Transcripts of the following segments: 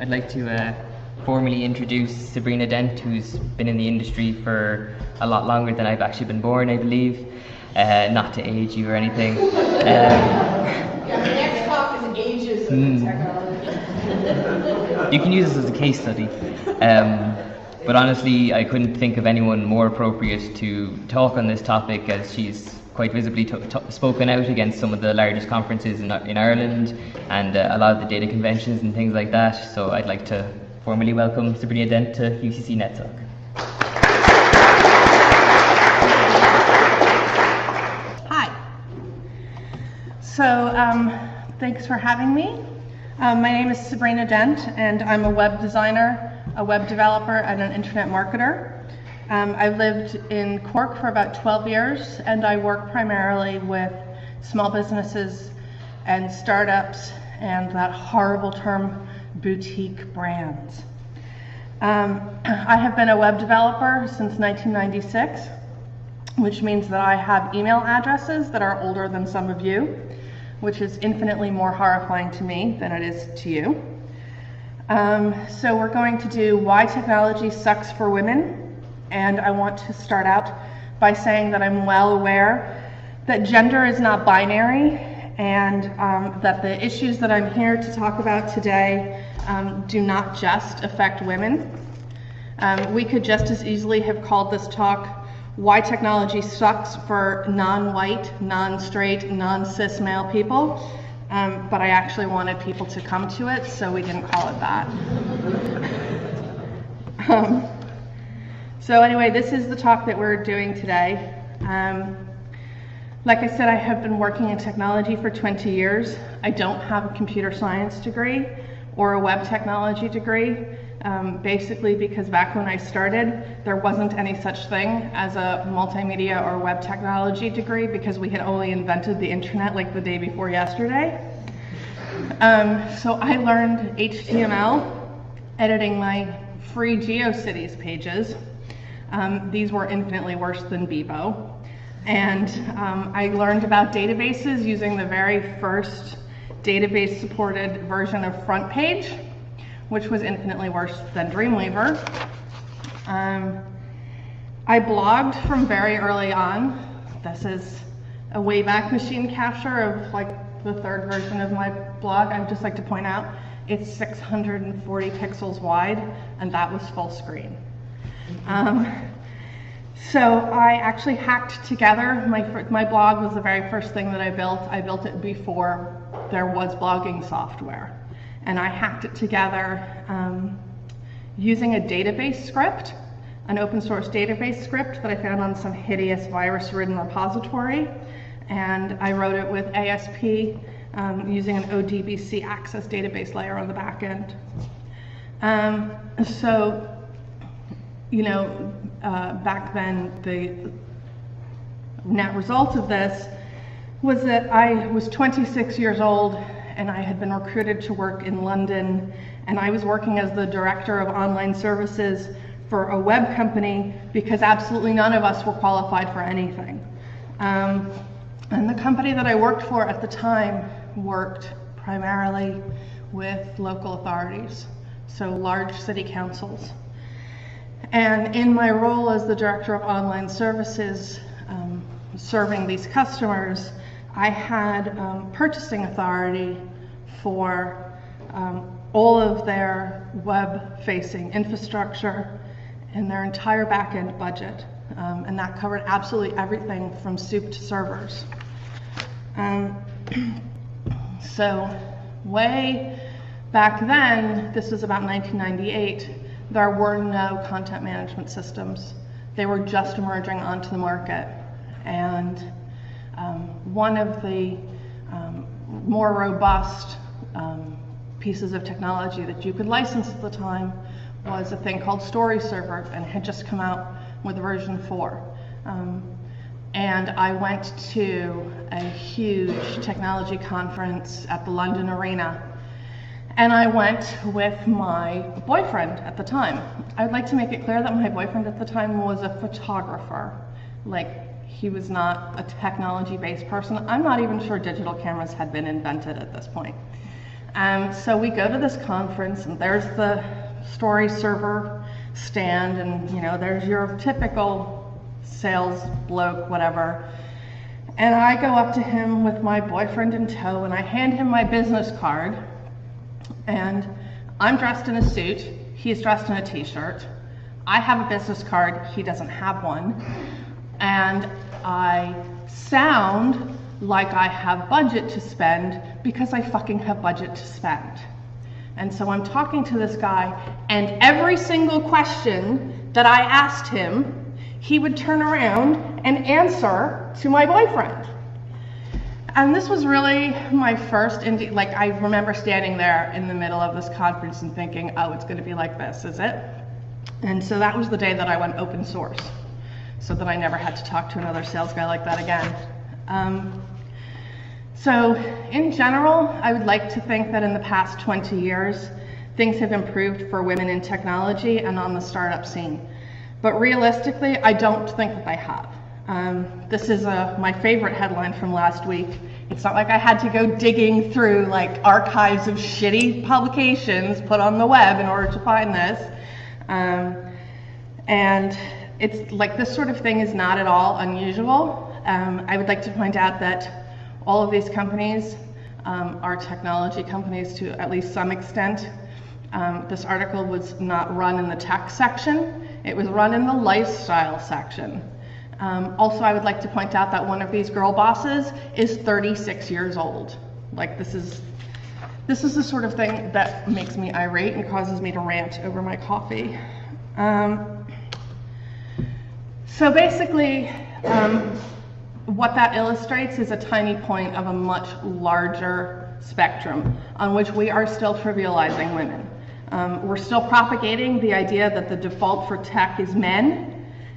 I'd like to formally introduce Sabrina Dent, who's been in the industry for a lot longer than I've actually been born, I believe. Not to age you or anything. Yeah, the next talk is ages of technology. You can use this as a case study. But honestly, I couldn't think of anyone more appropriate to talk on this topic, as she's quite visibly spoken out against some of the largest conferences in Ireland and a lot of the data conventions and things like that. So I'd like to formally welcome Sabrina Dent to UCC NetTalk. Hi. So thanks for having me. My name is Sabrina Dent, and I'm a web designer, a web developer, and an internet marketer. I've lived in Cork for about 12 years, and I work primarily with small businesses and startups and that horrible term, boutique brands. I have been a web developer since 1996, which means that I have email addresses that are older than some of you, which is infinitely more horrifying to me than it is to you. So we're going to do why technology sucks for women. And I want to start out by saying that I'm well aware that gender is not binary, and that the issues that I'm here to talk about today do not just affect women. We could just as easily have called this talk Why Technology Sucks for Non-White, Non-Straight, Non-Cis Male People, but I actually wanted people to come to it, so we didn't call it that. So anyway, this is the talk that we're doing today. Like I said, I have been working in technology for 20 years. I don't have a computer science degree or a web technology degree, basically because back when I started, there wasn't any such thing as a multimedia or web technology degree, because we had only invented the internet like the day before yesterday. So I learned HTML editing my free GeoCities pages. These were infinitely worse than Bebo. And I learned about databases using the very first database supported version of Front Page, which was infinitely worse than Dreamweaver. I blogged from very early on. This is a Wayback Machine capture of like the third version of my blog. I'd just like to point out it's 640 pixels wide, and that was full screen. So I actually hacked together, my blog was the very first thing that I built. I built it before there was blogging software. And I hacked it together using a database script, an open source database script that I found on some hideous virus-ridden repository. And I wrote it with ASP using an ODBC access database layer on the back end. So, you know, back then, the net result of this was that I was 26 years old and I had been recruited to work in London, and I was working as the director of online services for a web company because absolutely none of us were qualified for anything. And the company that I worked for at the time worked primarily with local authorities, so large city councils. And in my role as the director of online services, serving these customers, I had purchasing authority for all of their web-facing infrastructure and their entire back-end budget. And that covered absolutely everything from soup to servers. So way back then, this was about 1998, there were no content management systems. They were just emerging onto the market. And one of the more robust pieces of technology that you could license at the time was a thing called Story Server, and had just come out with version 4. And I went to a huge technology conference at the London Arena, and I went with my boyfriend at the time. I'd like to make it clear that my boyfriend at the time was a photographer. Like, he was not a technology-based person. I'm not even sure digital cameras had been invented at this point. So we go to this conference, and there's the story server stand, and there's your typical sales bloke, whatever. And I go up to him with my boyfriend in tow, and I hand him my business card. And I'm dressed in a suit, he's dressed in a t-shirt. I have a business card, he doesn't have one. And I sound like I have budget to spend because I fucking have budget to spend. And so I'm talking to this guy, and every single question that I asked him, he would turn around and answer to my boyfriend. And this was really my first, I remember standing there in the middle of this conference and thinking, oh, it's gonna be like this, is it? And so that was the day that I went open source, so that I never had to talk to another sales guy like that again. So in general, I would like to think that in the past 20 years, things have improved for women in technology and on the startup scene. But realistically, I don't think that they have. This is my favorite headline from last week. It's not like I had to go digging through like archives of shitty publications put on the web in order to find this. And it's like this sort of thing is not at all unusual. I would like to point out that all of these companies are technology companies to at least some extent. This article was not run in the tech section, it was run in the lifestyle section. Also, I would like to point out that one of these girl bosses is 36 years old. Like this is the sort of thing that makes me irate and causes me to rant over my coffee. So basically, what that illustrates is a tiny point of a much larger spectrum on which we are still trivializing women. We're still propagating the idea that the default for tech is men,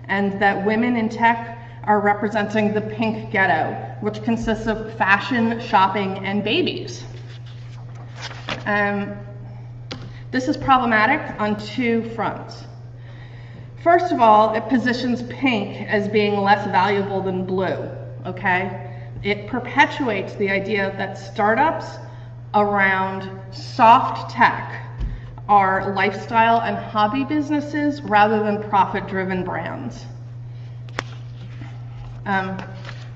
and that women in tech are representing the pink ghetto, which consists of fashion, shopping, and babies. This is problematic on two fronts. First of all, it positions pink as being less valuable than blue, okay? It perpetuates the idea that startups around soft tech are lifestyle and hobby businesses rather than profit-driven brands.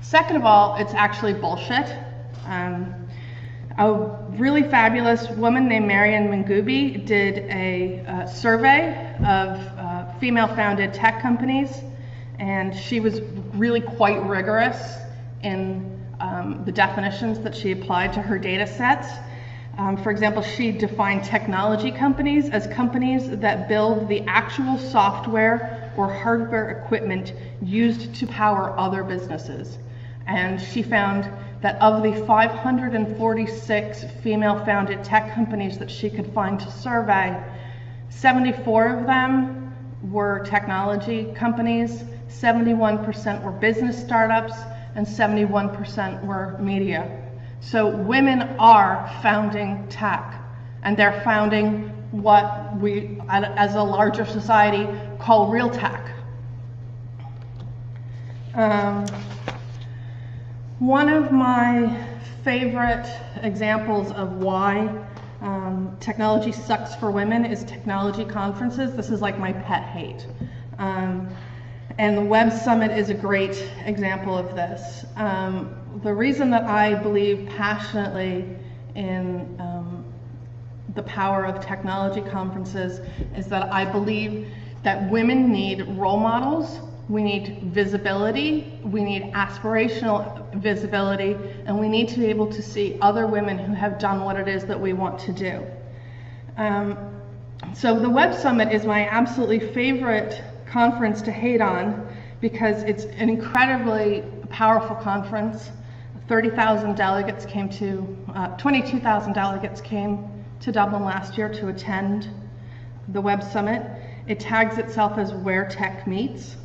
Second of all, it's actually bullshit. A really fabulous woman named Marian Mangubi did a survey of female-founded tech companies, and she was really quite rigorous in the definitions that she applied to her data sets. For example, she defined technology companies as companies that build the actual software or hardware equipment used to power other businesses. And she found that of the 546 female-founded tech companies that she could find to survey, 74 of them were technology companies, 71% were business startups, and 71% were media. So women are founding tech, and they're founding what we, as a larger society, call real tech. One of my favorite examples of why technology sucks for women is technology conferences. This is like my pet hate. And the Web Summit is a great example of this. The reason that I believe passionately in the power of technology conferences is that I believe that women need role models, we need visibility, we need aspirational visibility, and we need to be able to see other women who have done what it is that we want to do. So the Web Summit is my absolutely favorite conference to hate on because it's an incredibly powerful conference. 30,000 delegates came to, 22,000 delegates came to Dublin last year to attend the Web Summit. It tags itself as Where Tech Meets.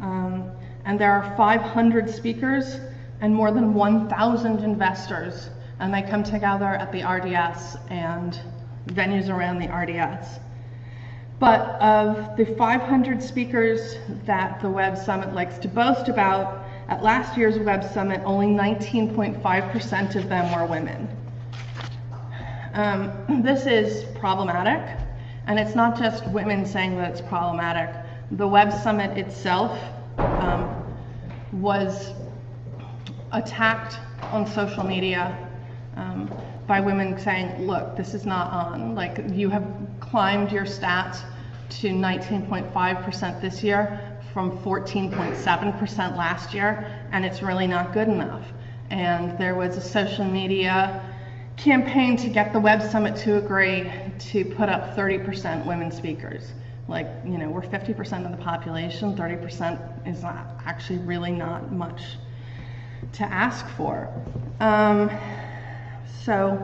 And there are 500 speakers and more than 1,000 investors, and they come together at the RDS and venues around the RDS. But of the 500 speakers that the Web Summit likes to boast about, at last year's Web Summit, only 19.5% of them were women. This is problematic, and it's not just women saying that it's problematic. The Web Summit itself was attacked on social media by women saying, look, this is not on. Like, you have climbed your stats to 19.5% this year from 14.7% last year, and it's really not good enough. And there was a social media campaign to get the Web Summit to agree to put up 30% women speakers. Like, you know, we're 50% of the population, 30% is not, actually really not much to ask for. So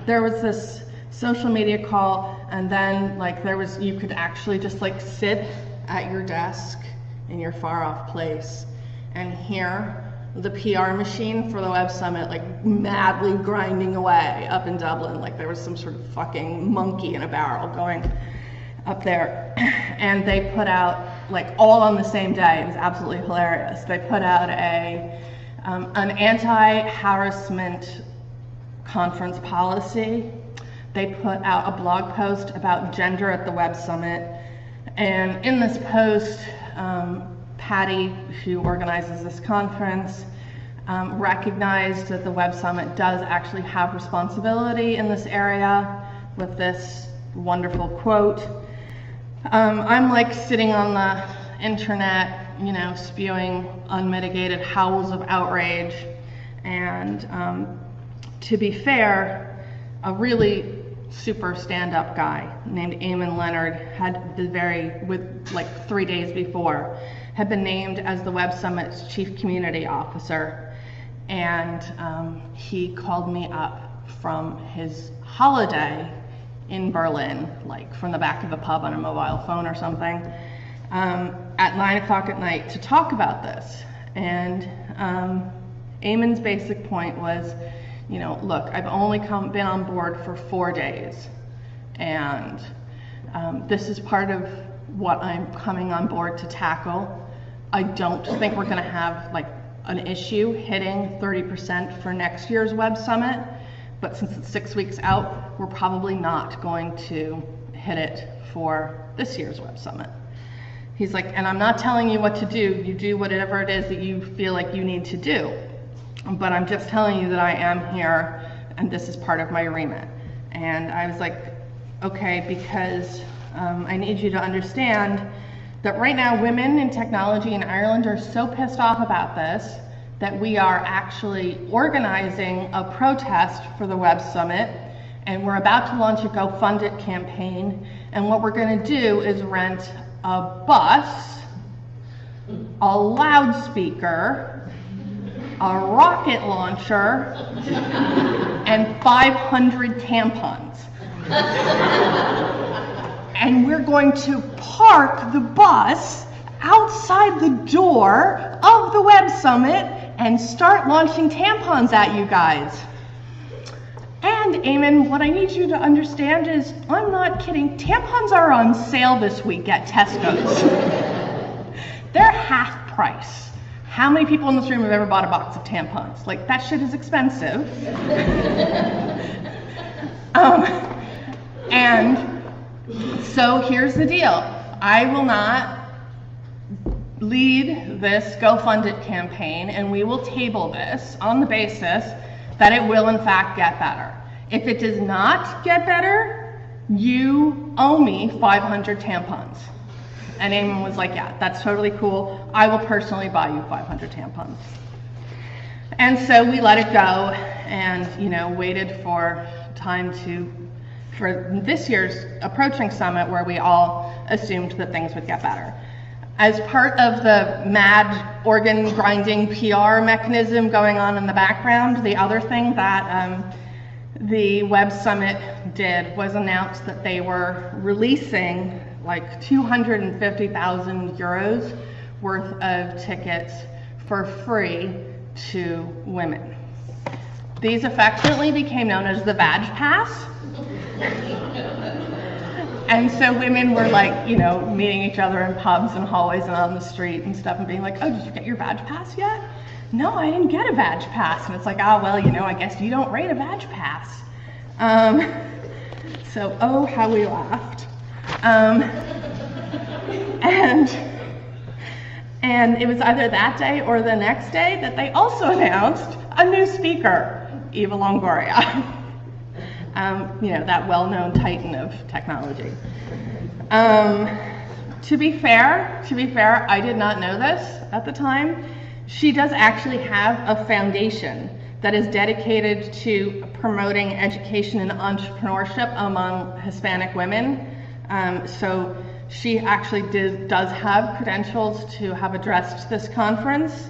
there was this social media call, and then like you could actually just like sit at your desk in your far off place and hear the PR machine for the Web Summit like madly grinding away up in Dublin. Like there was some sort of fucking monkey in a barrel going up there. And they put out, like all on the same day, it was absolutely hilarious. They put out an anti-harassment conference policy. They put out a blog post about gender at the Web Summit. And in this post, Patty, who organizes this conference, recognized that the Web Summit does actually have responsibility in this area with this wonderful quote. I'm like sitting on the internet, you know, spewing unmitigated howls of outrage. And to be fair, a really super stand-up guy named Eamon Leonard had like 3 days before, had been named as the Web Summit's Chief Community Officer. And he called me up from his holiday in Berlin, like from the back of a pub on a mobile phone or something, at 9 o'clock at night to talk about this. And Eamon's basic point was, you know, look, I've only been on board for 4 days, and this is part of what I'm coming on board to tackle. I don't think we're gonna have like an issue hitting 30% for next year's Web Summit, but since it's 6 weeks out, we're probably not going to hit it for this year's Web Summit. He's like, and I'm not telling you what to do. You do whatever it is that you feel like you need to do. But I'm just telling you that I am here, and this is part of my remit. And I was like, okay, because I need you to understand that right now women in technology in Ireland are so pissed off about this that we are actually organizing a protest for the Web Summit, and we're about to launch a Go Fund It campaign. And what we're gonna do is rent a bus, a loudspeaker, a rocket launcher, and 500 tampons. And we're going to park the bus outside the door of the Web Summit and start launching tampons at you guys. And Eamon, what I need you to understand is, I'm not kidding, tampons are on sale this week at Tesco's. They're half price. How many people in this room have ever bought a box of tampons? Like, that shit is expensive. And so here's the deal. I will not lead this Go Fund It campaign, and we will table this on the basis that it will in fact get better. If it does not get better, you owe me 500 tampons. And Eamon was like, yeah, that's totally cool. I will personally buy you 500 tampons. And so we let it go and, you know, waited for time for this year's approaching summit, where we all assumed that things would get better. As part of the mad organ grinding PR mechanism going on in the background, the other thing that the Web Summit did was announce that they were releasing like 250,000 euros worth of tickets for free to women. These affectionately became known as the badge pass. And so women were like, you know, meeting each other in pubs and hallways and on the street and stuff and being like, oh, did you get your badge pass yet? No, I didn't get a badge pass. And it's like, oh, well, you know, I guess you don't rate a badge pass. So, oh, how we laughed. And it was either that day or the next day that they also announced a new speaker, Eva Longoria. You know, that well-known titan of technology. To be fair, I did not know this at the time. She does actually have a foundation that is dedicated to promoting education and entrepreneurship among Hispanic women. So she actually does have credentials to have addressed this conference.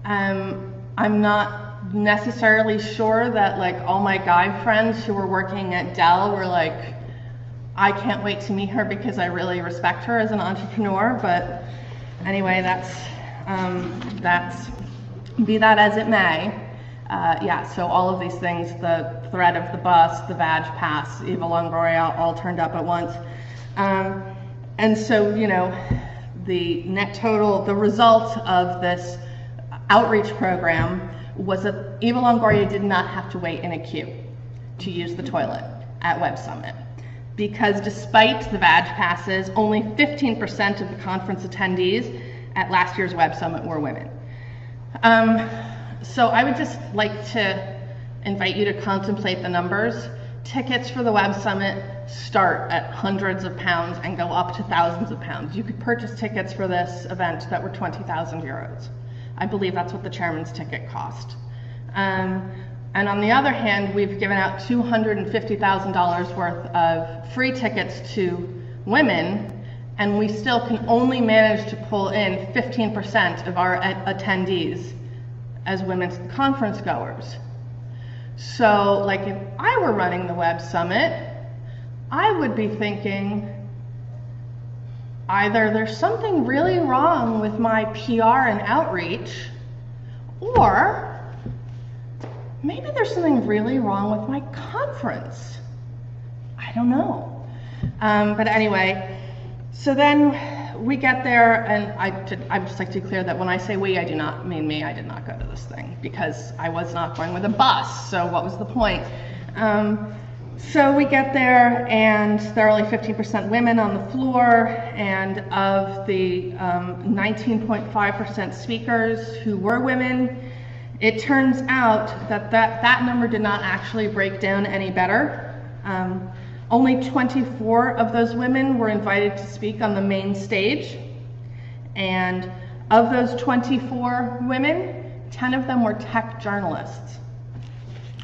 I'm not necessarily sure that like all my guy friends who were working at Dell were like, I can't wait to meet her because I really respect her as an entrepreneur. But anyway, that's be that as it may. Yeah, so all of these things, the threat of the bus, the badge pass, Eva Longoria, all turned up at once. And so, you know, the net total, the result of this outreach program was that Eva Longoria did not have to wait in a queue to use the toilet at Web Summit. Because despite the badge passes, only 15% of the conference attendees at last year's Web Summit were women. So I would just like to invite you to contemplate the numbers. Tickets for the Web Summit start at hundreds of pounds and go up to thousands of pounds. You could purchase tickets for this event that were 20,000 euros. I believe that's what the chairman's ticket cost. And on the other hand, we've given out $250,000 worth of free tickets to women, and we still can only manage to pull in 15% of our attendees as women's conference goers. So, like, if I were running the Web Summit, I would be thinking, either there's something really wrong with my PR and outreach, or maybe there's something really wrong with my conference. I don't know. But anyway, so then we get there, and I'd just like to be clear that when I say we, I do not mean me. I did not go to this thing because I was not going with a bus, so what was the point? So we get there, and there are only 15% women on the floor, and of the 19.5% speakers who were women, it turns out that that number did not actually break down any better. Only 24 of those women were invited to speak on the main stage, and of those 24 women, 10 of them were tech journalists,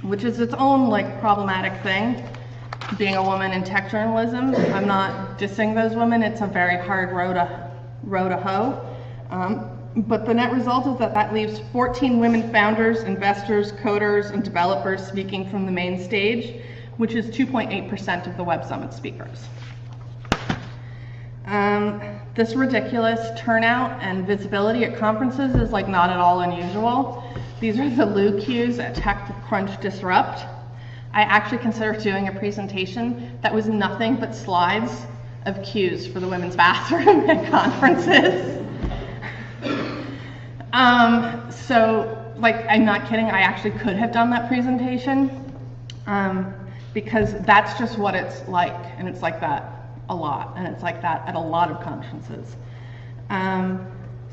which is its own like problematic thing, being a woman in tech journalism. I'm not dissing those women, it's a very hard row to hoe. But the net result is that leaves 14 women founders, investors, coders, and developers speaking from the main stage, which is 2.8% of the Web Summit speakers. This ridiculous turnout and visibility at conferences is like not at all unusual. These are the Lou queues at TechCrunch Disrupt. I actually considered doing a presentation that was nothing but slides of queues for the women's bathroom at conferences. So, like, I'm not kidding, I actually could have done that presentation, because that's just what it's like, and it's like that a lot, and it's like that at a lot of conferences.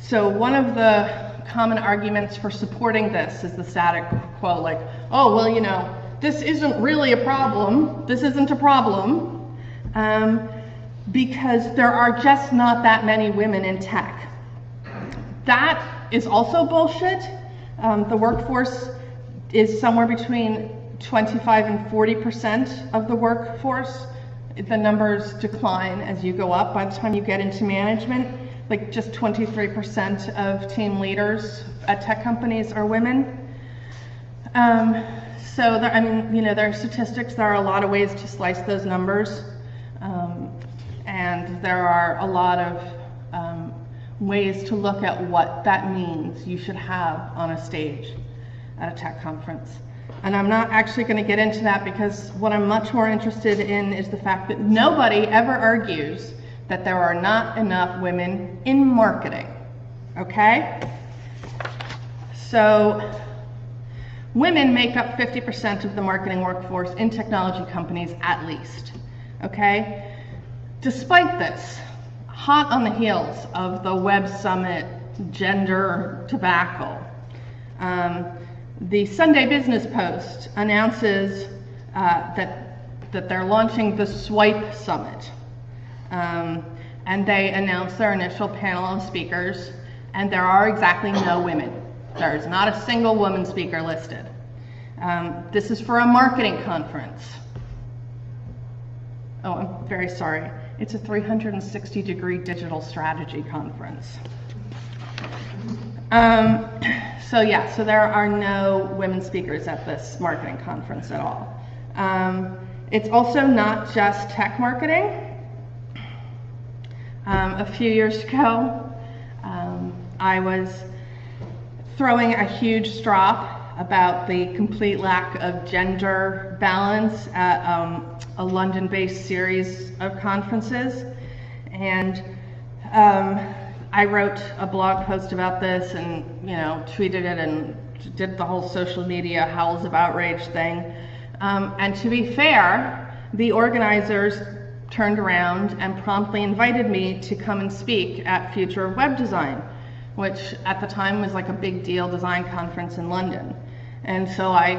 So one of the common arguments for supporting this is the static quo, like, oh, well, you know, this isn't really a problem, this isn't a problem, because there are just not that many women in tech. That is also bullshit. The workforce is somewhere between 25 and 40% of the workforce. The numbers decline as you go up. By the time you get into management, like just 23% of team leaders at tech companies are women. So there, I mean, you know, there are statistics. There are a lot of ways to slice those numbers, and there are a lot of ways to look at what that means you should have on a stage at a tech conference. And I'm not actually going to get into that, because what I'm much more interested in is the fact that nobody ever argues that there are not enough women in marketing, okay? So women make up 50% of the marketing workforce in technology companies at least, okay? Despite this, hot on the heels of the Web Summit gender debacle, the Sunday Business Post announces that they're launching the Swipe Summit. And they announced their initial panel of speakers, and there are exactly no women. There is not a single woman speaker listed. This is for a marketing conference. Oh, I'm very sorry. It's a 360-degree digital strategy conference. So there are no women speakers at this marketing conference at all. It's also not just tech marketing. A few years ago, I was throwing a huge strop about the complete lack of gender balance at a London-based series of conferences, and I wrote a blog post about this, and tweeted it and did the whole social media howls of outrage thing. And to be fair, the organizers turned around and promptly invited me to come and speak at Future of Web Design, which at the time was like a big deal design conference in London. And so I,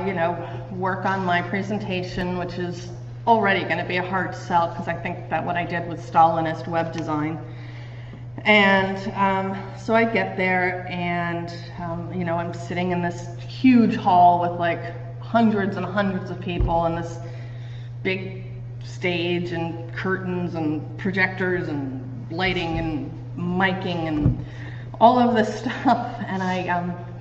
work on my presentation, which is already going to be a hard sell because I think that what I did was Stalinist web design. And so I get there, and I'm sitting in this huge hall with like hundreds and hundreds of people, and this big stage and curtains and projectors and lighting and miking and all of this stuff. And I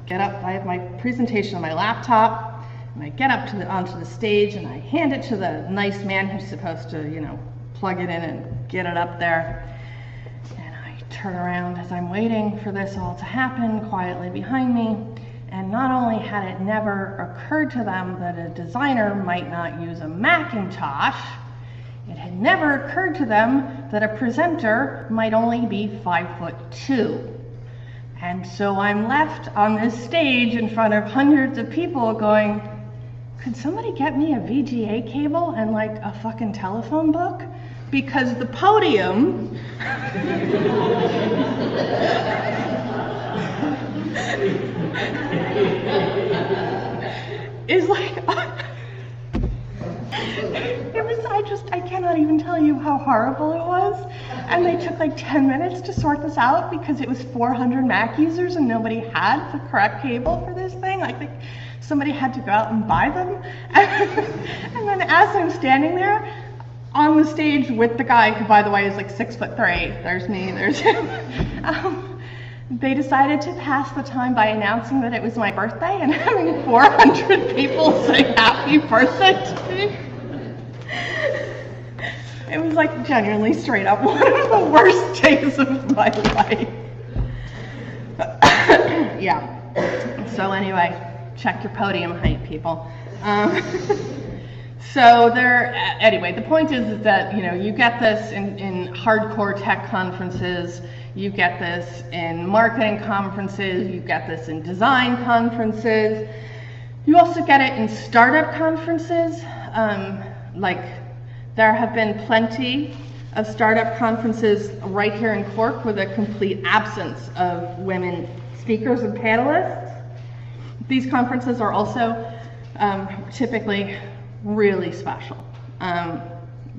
get up, I have my presentation on my laptop, and I get up onto the stage, and I hand it to the nice man who's supposed to, plug it in and get it up there. And I turn around as I'm waiting for this all to happen quietly behind me. And not only had it never occurred to them that a designer might not use a Macintosh, it had never occurred to them that a presenter might only be 5'2". And so I'm left on this stage in front of hundreds of people going, could somebody get me a VGA cable and like a fucking telephone book? Because the podium is like, I cannot even tell you how horrible it was. And they took like 10 minutes to sort this out because it was 400 Mac users and nobody had the correct cable for this thing. I think somebody had to go out and buy them. And then as I'm standing there on the stage with the guy, who by the way is like 6'3", there's me, there's him, they decided to pass the time by announcing that it was my birthday and having 400 people say happy birthday to me. It was like genuinely straight up one of the worst days of my life. Yeah. So anyway, check your podium height, people. Anyway, the point is that, you get this in hardcore tech conferences, you get this in marketing conferences, you get this in design conferences, you also get it in startup conferences. There have been plenty of startup conferences right here in Cork with a complete absence of women speakers and panelists. These conferences are also typically really special.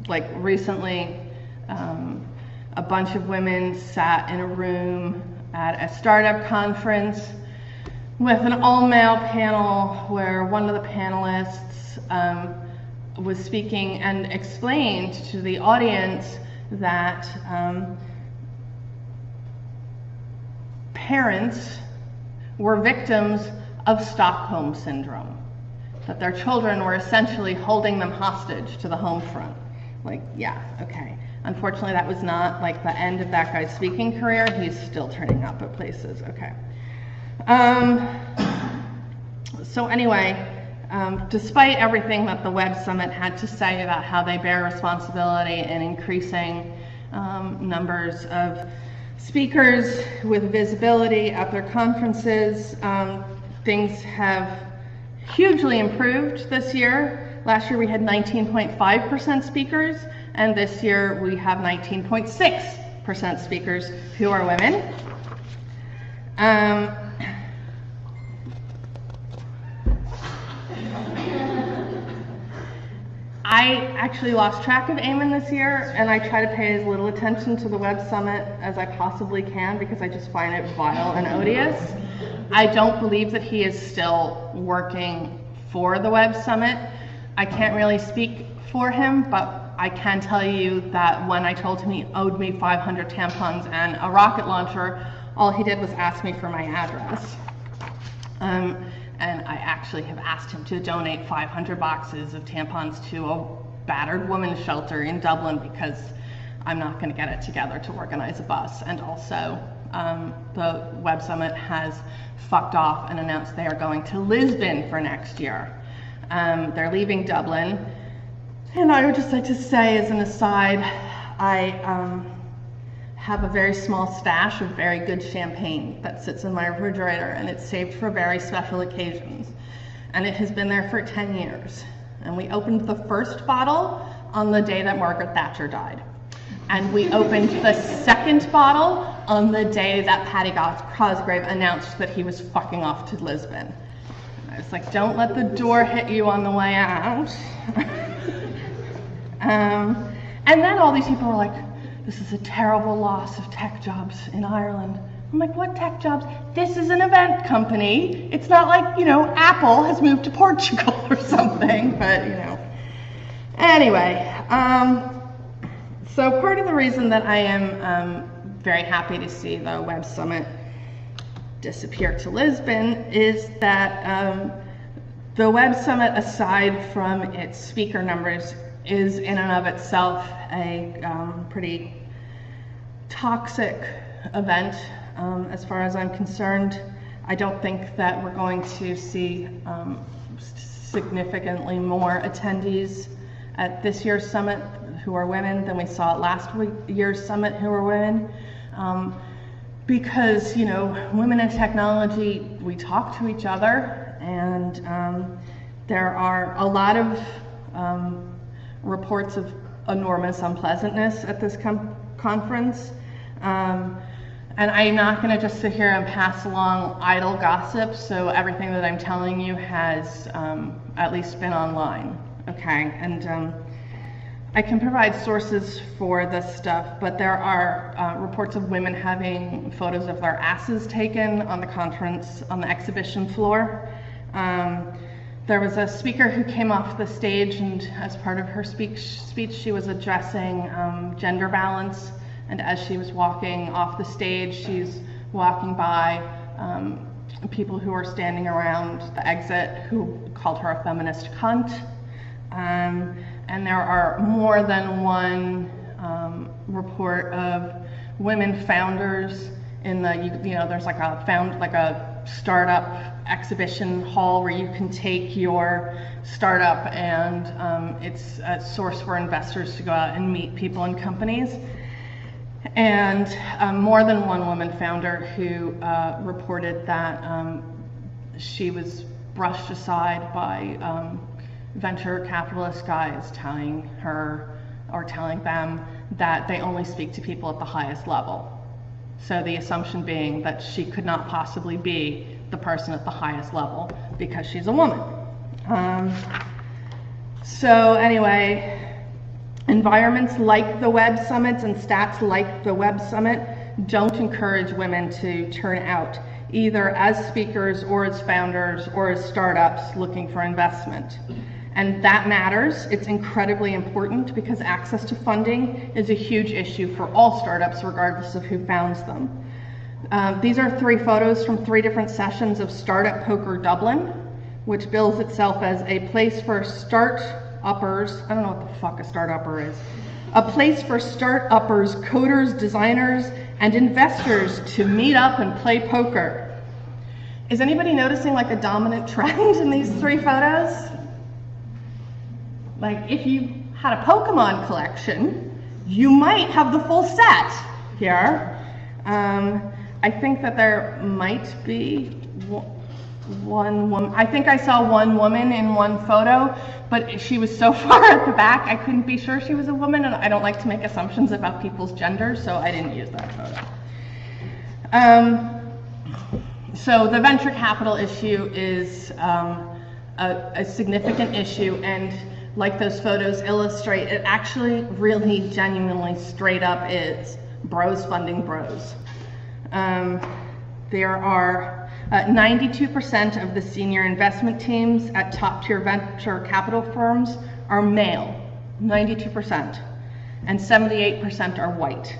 Like recently, a bunch of women sat in a room at a startup conference with an all-male panel where one of the panelists was speaking and explained to the audience that parents were victims of Stockholm Syndrome, that their children were essentially holding them hostage to the home front. Like, yeah, okay. Unfortunately, that was not like the end of that guy's speaking career. He's still turning up at places, okay. So anyway, despite everything that the Web Summit had to say about how they bear responsibility in increasing numbers of speakers with visibility at their conferences, things have hugely improved this year. Last year we had 19.5% speakers, and this year we have 19.6% speakers who are women. I actually lost track of Eamon this year, and I try to pay as little attention to the Web Summit as I possibly can because I just find it vile and odious. I don't believe that he is still working for the Web Summit. I can't really speak for him, but I can tell you that when I told him he owed me 500 tampons and a rocket launcher, all he did was ask me for my address. And I actually have asked him to donate 500 boxes of tampons to a battered women's shelter in Dublin because I'm not going to get it together to organize a bus. And also, the Web Summit has fucked off and announced they are going to Lisbon for next year. They're leaving Dublin. And I would just like to say, as an aside, I have a very small stash of very good champagne that sits in my refrigerator, and it's saved for very special occasions. And it has been there for 10 years. And we opened the first bottle on the day that Margaret Thatcher died. And we opened the second bottle on the day that Paddy Cosgrave announced that he was fucking off to Lisbon. And I was like, don't let the door hit you on the way out. And then all these people were like, this is a terrible loss of tech jobs in Ireland. I'm like, what tech jobs? This is an event company. It's not like, you know, Apple has moved to Portugal or something, but, you know. Anyway, so part of the reason that I am very happy to see the Web Summit disappear to Lisbon is that the Web Summit, aside from its speaker numbers, is in and of itself a pretty toxic event as far as I'm concerned. I don't think that we're going to see significantly more attendees at this year's summit who are women than we saw at last year's summit who are women. Because, you know, women in technology, we talk to each other, and there are a lot of reports of enormous unpleasantness at this conference. And I'm not going to just sit here and pass along idle gossip, so everything that I'm telling you has at least been online, okay? And I can provide sources for this stuff, but there are reports of women having photos of their asses taken on the conference, on the exhibition floor. There was a speaker who came off the stage, and as part of her speech she was addressing gender balance, and as she was walking off the stage, she's walking by people who are standing around the exit who called her a feminist cunt. And there are more than one report of women founders in the, you know, there's like a startup exhibition hall where you can take your startup, and it's a source for investors to go out and meet people and companies. And more than one woman founder who reported that she was brushed aside by venture capitalist guys telling her or telling them that they only speak to people at the highest level. So the assumption being that she could not possibly be the person at the highest level because she's a woman. So anyway, environments like the Web Summits and stats like the Web Summit don't encourage women to turn out, either as speakers or as founders or as startups looking for investment. And that matters. It's incredibly important because access to funding is a huge issue for all startups, regardless of who founds them. These are 3 photos from 3 different sessions of Startup Poker Dublin, which bills itself as a place for start-uppers. I don't know what the fuck a start-upper is. A place for start-uppers, coders, designers, and investors to meet up and play poker. Is anybody noticing like a dominant trend in these 3 photos? Like, if you had a Pokemon collection, you might have the full set here. I think that there might be one woman. I think I saw one woman in one photo, but she was so far at the back I couldn't be sure she was a woman, and I don't like to make assumptions about people's genders, so I didn't use that photo. So the venture capital issue is a significant issue, and like those photos illustrate, it actually really genuinely straight up is bros funding bros. There are 92% of the senior investment teams at top tier venture capital firms are male, 92%, and 78% are white.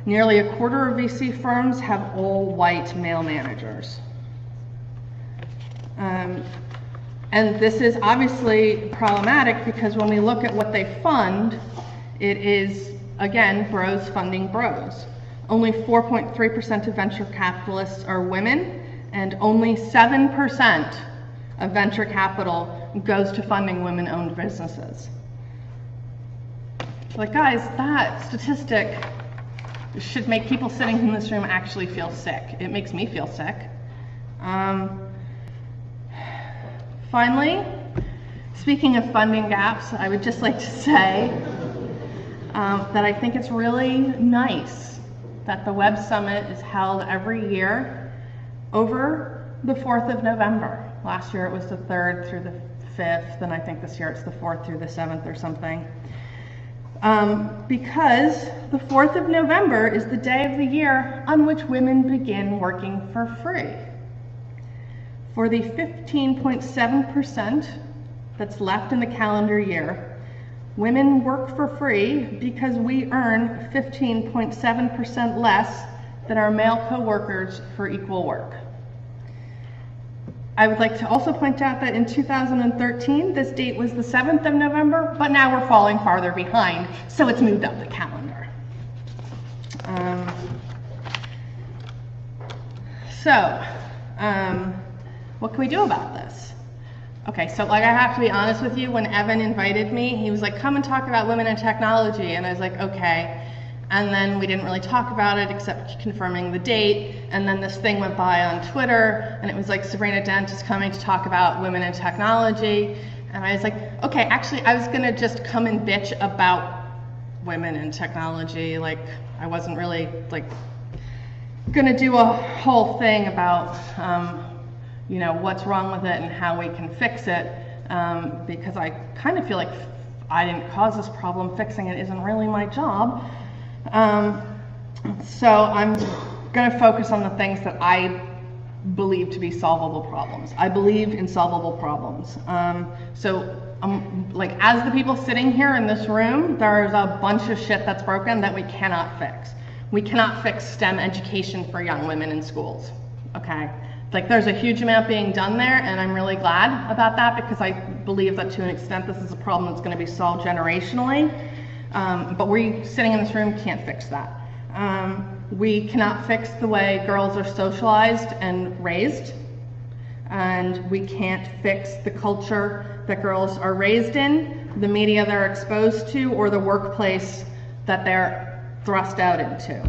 Nearly a quarter of VC firms have all white male managers. And this is obviously problematic because when we look at what they fund, it is, again, bros funding bros. Only 4.3% of venture capitalists are women, and only 7% of venture capital goes to funding women-owned businesses. Like, guys, that statistic should make people sitting in this room actually feel sick. It makes me feel sick. Finally, speaking of funding gaps, I would just like to say that I think it's really nice that the Web Summit is held every year over the 4th of November. Last year it was the 3rd through the 5th, and I think this year it's the 4th through the 7th or something. Because the 4th of November is the day of the year on which women begin working for free. For the 15.7% that's left in the calendar year, women work for free because we earn 15.7% less than our male co-workers for equal work. I would like to also point out that in 2013, this date was the 7th of November, but now we're falling farther behind, so it's moved up the calendar. What can we do about this? Okay, so like I have to be honest with you, when Evan invited me, he was like, come and talk about women in technology, and I was like, okay. And then we didn't really talk about it except confirming the date, and then this thing went by on Twitter, and it was like, Sabrina Dent is coming to talk about women in technology, and I was like, okay, actually I was gonna just come and bitch about women in technology, like I wasn't really like gonna do a whole thing about you know, what's wrong with it and how we can fix it, because I kind of feel like I didn't cause this problem. Fixing it isn't really my job. So I'm going to focus on the things that I believe to be solvable problems. I believe in solvable problems. Like as the people sitting here in this room, there's a bunch of shit that's broken that we cannot fix. We cannot fix STEM education for young women in schools, okay? Like there's a huge amount being done there, and I'm really glad about that because I believe that to an extent this is a problem that's going to be solved generationally. But we sitting in this room can't fix that. We cannot fix the way girls are socialized and raised, and we can't fix the culture that girls are raised in, the media they're exposed to, or the workplace that they're thrust out into.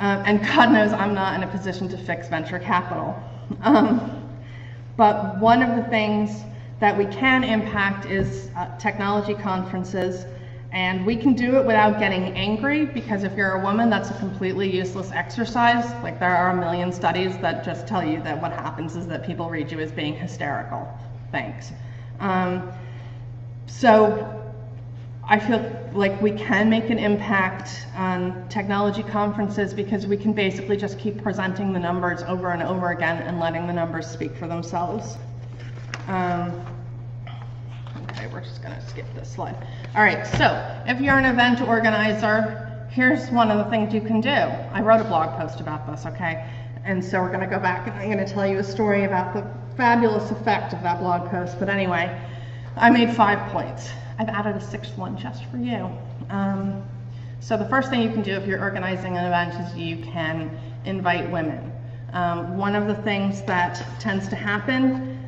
And God knows I'm not in a position to fix venture capital. But one of the things that we can impact is technology conferences, and we can do it without getting angry, because if you're a woman, that's a completely useless exercise. Like there are a million studies that just tell you that what happens is that people read you as being hysterical. Thanks. So I feel like we can make an impact on technology conferences because we can basically just keep presenting the numbers over and over again and letting the numbers speak for themselves. Okay, we're just gonna skip this slide. All right, so if you're an event organizer, here's one of the things you can do. I wrote a blog post about this, okay? And so we're gonna go back and I'm gonna tell you a story about the fabulous effect of that blog post. But anyway, I made 5 points. I've added a 6th one just for you. So the first thing you can do if you're organizing an event is you can invite women. One of the things that tends to happen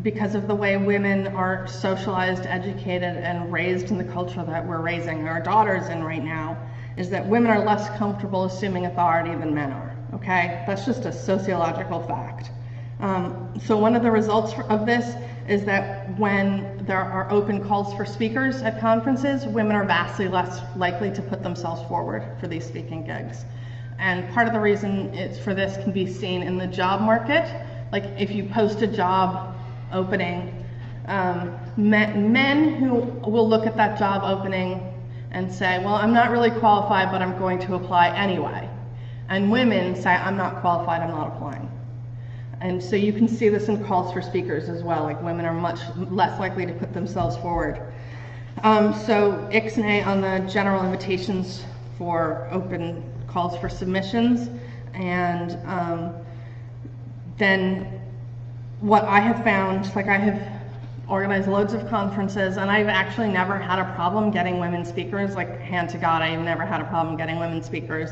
because of the way women are socialized, educated, and raised in the culture that we're raising our daughters in right now, is that women are less comfortable assuming authority than men are. Okay, that's just a sociological fact. So one of the results of this is that when there are open calls for speakers at conferences, women are vastly less likely to put themselves forward for these speaking gigs. And part of the reason for this can be seen in the job market. Like if you post a job opening, men who will look at that job opening and say, well, I'm not really qualified, but I'm going to apply anyway. And women say, I'm not qualified, I'm not applying. And so you can see this in calls for speakers as well, like women are much less likely to put themselves forward. So Ixnay on the general invitations for open calls for submissions, and then what I have found, like I have organized loads of conferences, and I've actually never had a problem getting women speakers, like hand to God, I've never had a problem getting women speakers.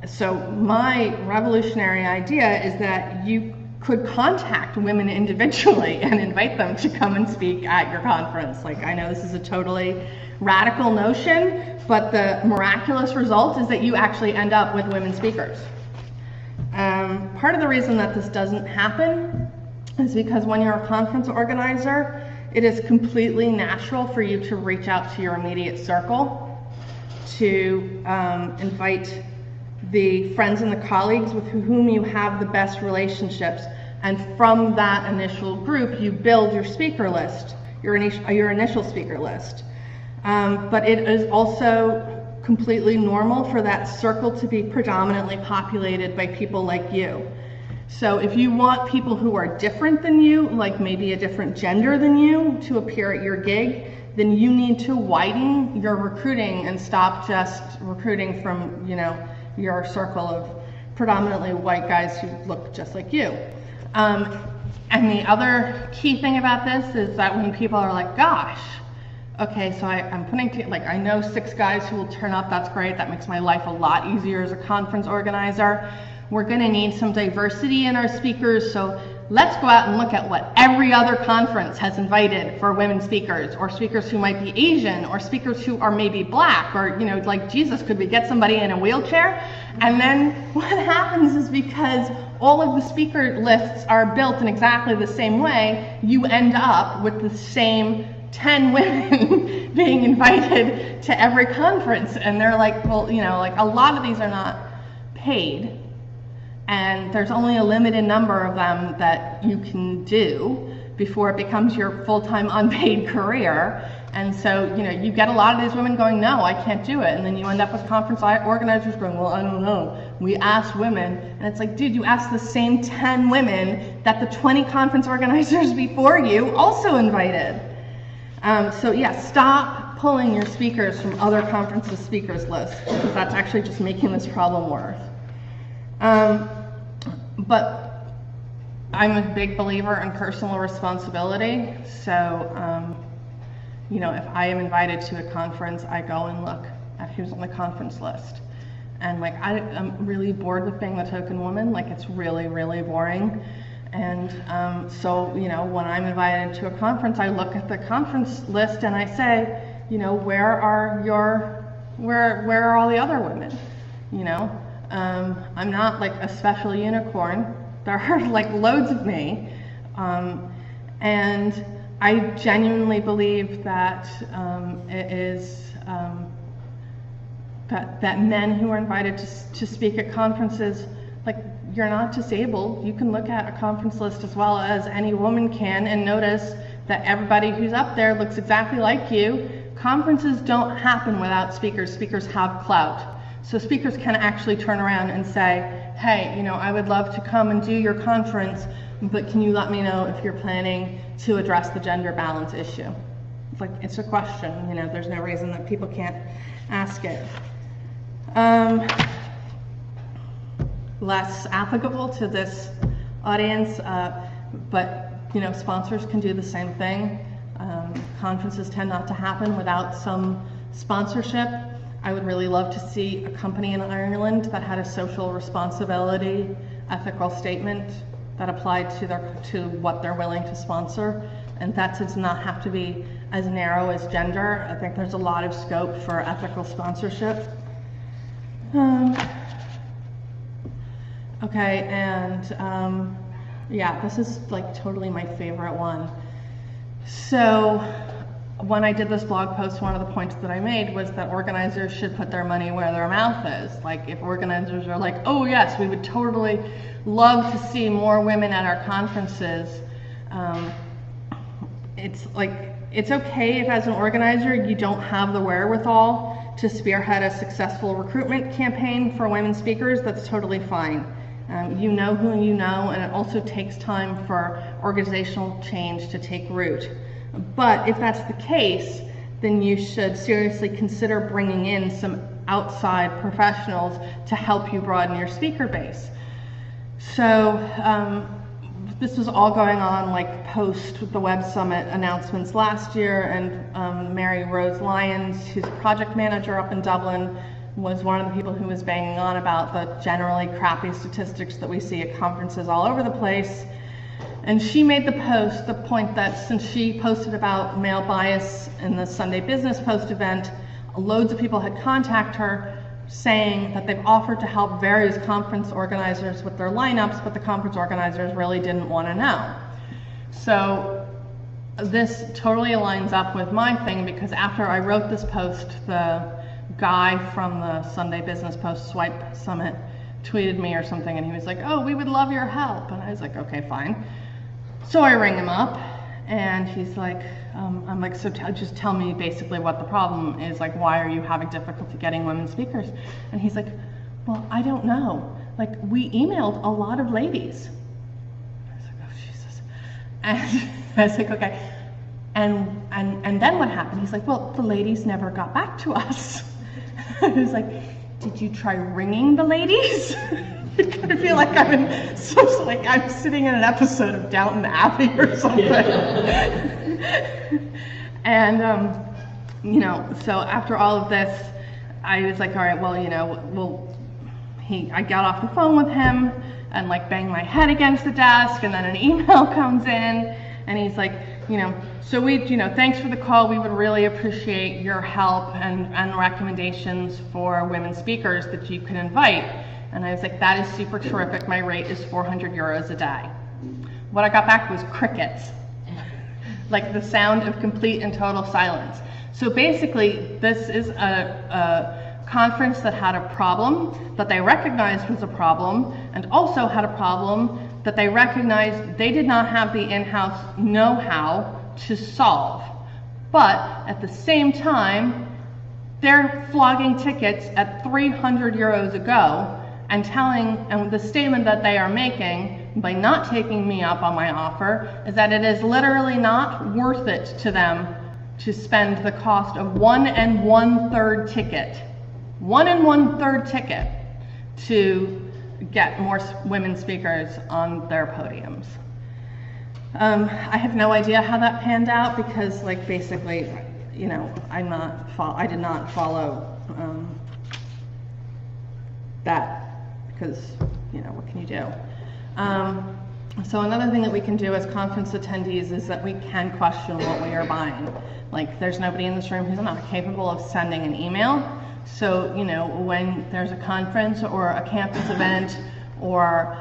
So my revolutionary idea is that you could contact women individually and invite them to come and speak at your conference. Like, I know this is a totally radical notion, but the miraculous result is that you actually end up with women speakers. Part of the reason that this doesn't happen is because when you're a conference organizer, it is completely natural for you to reach out to your immediate circle, to invite the friends and the colleagues with whom you have the best relationships, and from that initial group you build your speaker list, your initial speaker list. But it is also completely normal for that circle to be predominantly populated by people like you. So if you want people who are different than you, like maybe a different gender than you, to appear at your gig, then you need to widen your recruiting and stop just recruiting from, you know, your circle of predominantly white guys who look just like you. And the other key thing about this is that when people are like, gosh, okay, so I'm putting, like, I know 6 guys who will turn up, that's great, that makes my life a lot easier as a conference organizer. We're gonna need some diversity in our speakers, so let's go out and look at what every other conference has invited for women speakers, or speakers who might be Asian, or speakers who are maybe black, or, you know, like, Jesus, could we get somebody in a wheelchair? And then what happens is, because all of the speaker lists are built in exactly the same way, you end up with the same 10 women being invited to every conference. And they're like, well, you know, like, a lot of these are not paid, and there's only a limited number of them that you can do before it becomes your full-time unpaid career. And so, you know, you get a lot of these women going, no, I can't do it. And then you end up with conference organizers going, well, I don't know. We asked women. And it's like, dude, you asked the same 10 women that the 20 conference organizers before you also invited. So yeah, stop pulling your speakers from other conferences' speakers lists, because that's actually just making this problem worse. But I'm a big believer in personal responsibility. So, you know, if I am invited to a conference, I go and look at who's on the conference list. And like, I'm really bored with being the token woman. Like, it's really, really boring. And so, you know, when I'm invited to a conference, I look at the conference list and I say, you know, where are all the other women? You know, I'm not like a special unicorn. There are like loads of me. And I genuinely believe that it is that men who are invited to speak at conferences, like, you're not disabled. You can look at a conference list as well as any woman can and notice that everybody who's up there looks exactly like you. Conferences don't happen without speakers. Speakers have clout. So speakers can actually turn around and say, hey, you know, I would love to come and do your conference, but can you let me know if you're planning to address the gender balance issue? Like, it's a question, you know, there's no reason that people can't ask it. Less applicable to this audience, but, you know, sponsors can do the same thing. Conferences tend not to happen without some sponsorship. I would really love to see a company in Ireland that had a social responsibility ethical statement that applied to what they're willing to sponsor, and that does not have to be as narrow as gender. I think there's a lot of scope for ethical sponsorship. Okay, and yeah, this is like totally my favorite one. So when I did this blog post, one of the points that I made was that organizers should put their money where their mouth is. Like, if organizers are like, oh yes, we would totally love to see more women at our conferences, it's like, it's okay if as an organizer you don't have the wherewithal to spearhead a successful recruitment campaign for women speakers. That's totally fine. You know who you know, and it also takes time for organizational change to take root. But if that's the case, then you should seriously consider bringing in some outside professionals to help you broaden your speaker base. So this was all going on like post the Web Summit announcements last year, and Mary Rose Lyons, who's project manager up in Dublin, was one of the people who was banging on about the generally crappy statistics that we see at conferences all over the place. And she made the point that since she posted about male bias in the Sunday Business Post event, loads of people had contacted her saying that they've offered to help various conference organizers with their lineups, but the conference organizers really didn't want to know. So this totally aligns up with my thing, because after I wrote this post, the guy from the Sunday Business Post Swipe Summit tweeted me or something, and he was like, oh, we would love your help. And I was like, okay, fine. So I ring him up, and he's like, I'm like, so just tell me basically what the problem is. Like, why are you having difficulty getting women speakers? And he's like, well, I don't know. Like, we emailed a lot of ladies. I was like, oh, Jesus. And I was like, okay. And then what happened? He's like, well, the ladies never got back to us. I was like, did you try ringing the ladies? I kind of feel like I'm sitting in an episode of Downton Abbey or something. And you know, so after all of this, I was like, all right, well, you know, I got off the phone with him and like banged my head against the desk, and then an email comes in, and he's like, you know, so thanks for the call. We would really appreciate your help and recommendations for women speakers that you could invite. And I was like, that is super terrific. My rate is 400 euros a day. What I got back was crickets, like the sound of complete and total silence. So basically, this is a conference that had a problem that they recognized was a problem, and also had a problem that they recognized they did not have the in-house know-how to solve. But at the same time, they're flogging tickets at 300 euros a go, and the statement that they are making by not taking me up on my offer is that it is literally not worth it to them to spend the cost of 1 1/3 ticket, 1 1/3 ticket, to get more women speakers on their podiums. I have no idea how that panned out, because like basically, you know, I did not follow that, because, you know, what can you do? So another thing that we can do as conference attendees is that we can question what we are buying. Like, there's nobody in this room who's not capable of sending an email. So, you know, when there's a conference or a campus event or,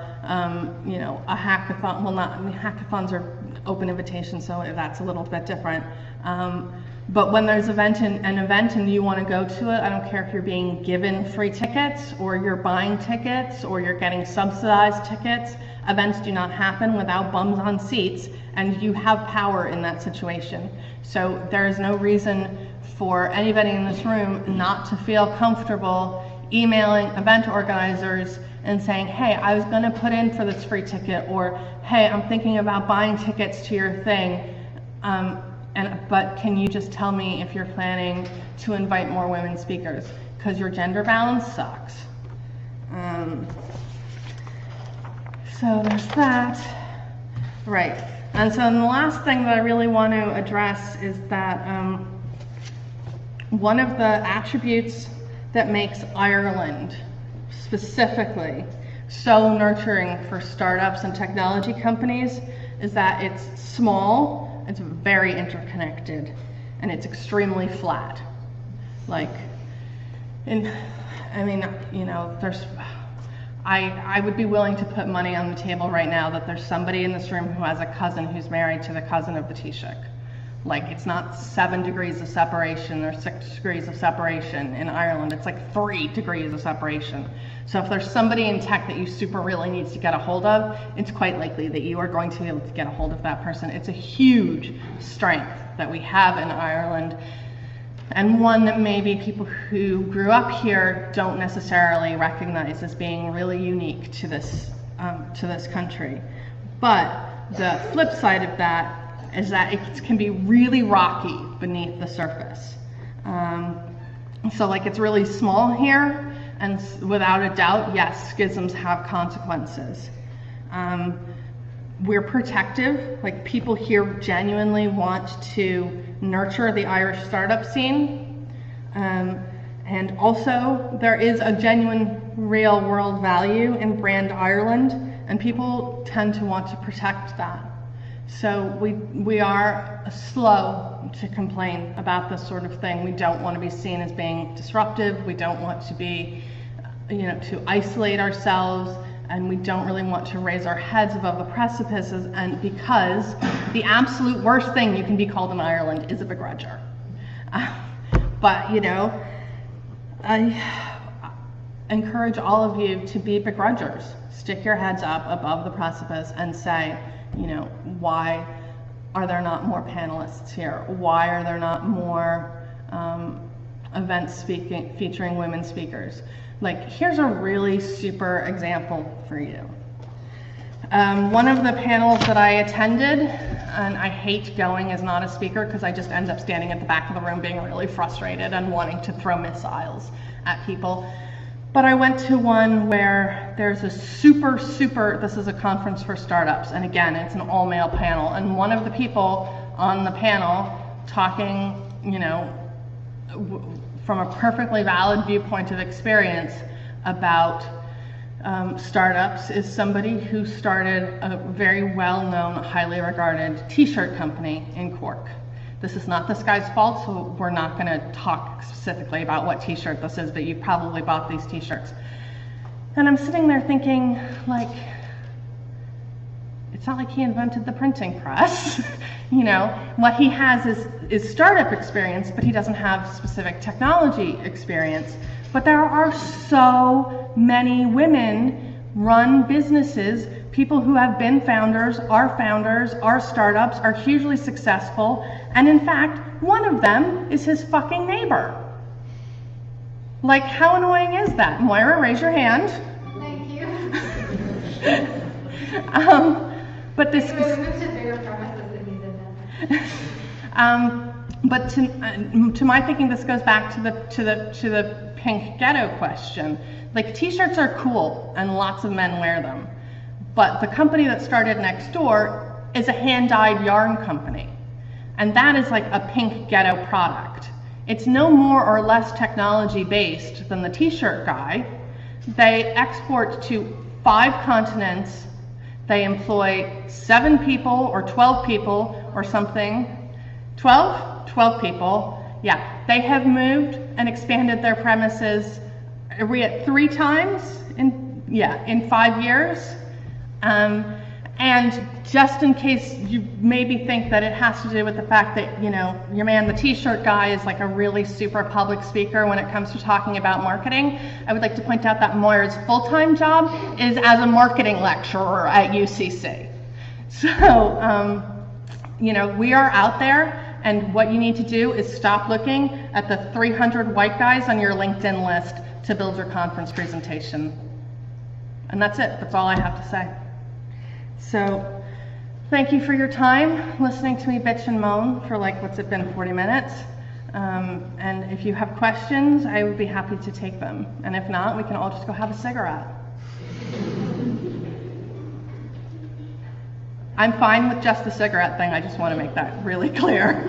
you know, a hackathon, hackathons are open invitation, so that's a little bit different. But when there's an event and you want to go to it, I don't care if you're being given free tickets or you're buying tickets or you're getting subsidized tickets. Events do not happen without bums on seats, and you have power in that situation. So there is no reason for anybody in this room not to feel comfortable emailing event organizers and saying, hey, I was going to put in for this free ticket, or hey, I'm thinking about buying tickets to your thing. But can you just tell me if you're planning to invite more women speakers? Because your gender balance sucks. So there's that. Right. And so the last thing that I really want to address is that one of the attributes that makes Ireland specifically so nurturing for startups and technology companies is that it's small, it's very interconnected, and it's extremely flat. Like, I mean, you know, I would be willing to put money on the table right now that there's somebody in this room who has a cousin who's married to the cousin of the Taoiseach. Like, it's not 7 degrees of separation or 6 degrees of separation in Ireland. It's like 3 degrees of separation. So if there's somebody in tech that you super really needs to get a hold of, it's quite likely that you are going to be able to get a hold of that person. It's a huge strength that we have in Ireland, and one that maybe people who grew up here don't necessarily recognize as being really unique to this country. But the flip side of that is that it can be really rocky beneath the surface. So like, it's really small here, and without a doubt, yes, schisms have consequences. We're protective, like people here genuinely want to nurture the Irish startup scene. And also there is a genuine real world value in brand Ireland, and people tend to want to protect that. So we are slow to complain about this sort of thing. We don't want to be seen as being disruptive. We don't want to be, to isolate ourselves, and we don't really want to raise our heads above the precipices, and because the absolute worst thing you can be called in Ireland is a begrudger. But I encourage all of you to be begrudgers. Stick your heads up above the precipice and say, why are there not more panelists here? Why are there not more events featuring women speakers? Like, here's a really super example for you. One of the panels that I attended, and I hate going as not a speaker because I just end up standing at the back of the room being really frustrated and wanting to throw missiles at people. But I went to one where there's a this is a conference for startups, and again, it's an all-male panel, and one of the people on the panel talking, from a perfectly valid viewpoint of experience about startups is somebody who started a very well-known, highly regarded t-shirt company in Cork. This is not this guy's fault, so we're not going to talk specifically about what t-shirt this is, but you probably bought these t-shirts. And I'm sitting there thinking, like, it's not like he invented the printing press. What he has is startup experience, but he doesn't have specific technology experience. But there are so many women run businesses, people who have been founders, are startups, are hugely successful, and in fact, one of them is his fucking neighbor. Like, how annoying is that? Moira, raise your hand. Thank you. But this Maybe we'll move to bigger premises if you did that. But to my thinking, this goes back to the pink ghetto question. Like, t-shirts are cool, and lots of men wear them. But the company that started next door is a hand-dyed yarn company. And that is like a pink ghetto product. It's no more or less technology-based than the t-shirt guy. They export to 5 continents. They employ 7 people or 12 people or something. 12 people. Yeah, they have moved and expanded their premises. Are we at 3 times in 5 years? And just in case you maybe think that it has to do with the fact that, your man, the t-shirt guy, is like a really super public speaker when it comes to talking about marketing, I would like to point out that Moira's full-time job is as a marketing lecturer at UCC. So, we are out there, and what you need to do is stop looking at the 300 white guys on your LinkedIn list to build your conference presentation. And that's it. That's all I have to say. So, thank you for your time listening to me bitch and moan for what's it been, 40 minutes. And if you have questions, I would be happy to take them. And if not, we can all just go have a cigarette. I'm fine with just the cigarette thing. I just want to make that really clear.